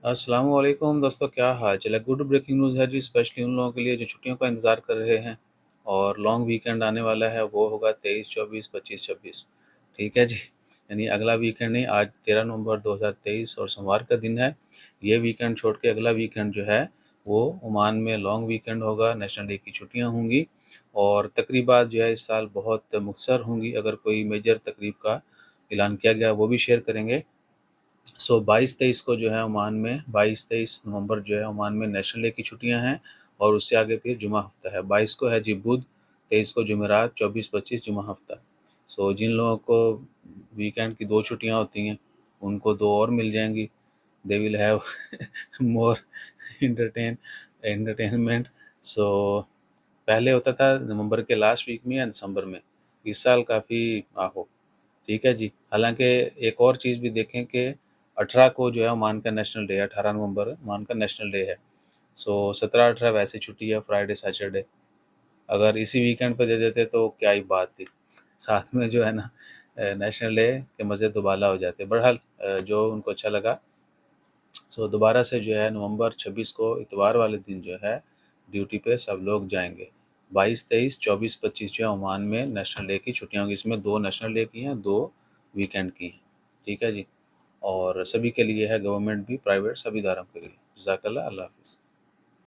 अस्सलाम वालेकुम दोस्तों, क्या हाल चाल है। गुड ब्रेकिंग न्यूज़ है जी, स्पेशली उन लोगों के लिए जो छुट्टियों का इंतज़ार कर रहे हैं और लॉन्ग वीकेंड आने वाला है। वो होगा 23, 24, 25, 26। ठीक है जी, यानी अगला वीकेंड नहीं, आज 13 नवंबर 2023 और सोमवार का दिन है। ये वीकेंड छोड़ के अगला वीकेंड जो है वो ओमान में लॉन्ग वीकेंड होगा, नेशनल डे की छुट्टियाँ होंगी और तकरीबात जो है इस साल बहुत मुख्तसर होंगी। अगर कोई मेजर तकरीब का ऐलान किया गया वो भी शेयर करेंगे। 22-23 को जो है ओमान में 22-23 नवंबर जो है ओमान में नेशनल डे की छुट्टियां हैं और उससे आगे फिर जुमा हफ्ता है। 22 को है जी बुध, 23 को जुमेरात, 24-25 जुमा हफ्ता। जिन लोगों को वीकेंड की 2 छुट्टियां होती हैं उनको 2 और मिल जाएंगी। They will have more entertain entertainment. So पहले होता था नवंबर के लास्ट वीक में या दिसंबर में। इस साल काफ़ी आहो, ठीक है जी। हालांकि एक और चीज़ भी देखें कि 18 को जो है ओमान का नेशनल डे है, 18 नवंबर ओमान का नेशनल डे है। 17-18 वैसे छुट्टी है, फ्राइडे सैटरडे। अगर इसी वीकेंड पे दे देते तो क्या ही बात थी। साथ में जो है ना नेशनल डे के मज़े दुबाला हो जाते। बहरहाल जो उनको अच्छा लगा। दोबारा से जो है नवंबर 26 को इतवार वाले दिन जो है ड्यूटी पे सब लोग जाएंगे। 22, 23, 24, 25 जो है ओमान में नेशनल डे की छुट्टियाँ होंगी। इसमें 2 नेशनल डे की हैं, 2 वीकेंड की हैं। ठीक है जी। और सभी के लिए है, गवर्नमेंट भी, प्राइवेट, सभी इदारों के लिए। जज़ाकल्लाह, अल्लाह हाफ़िज़।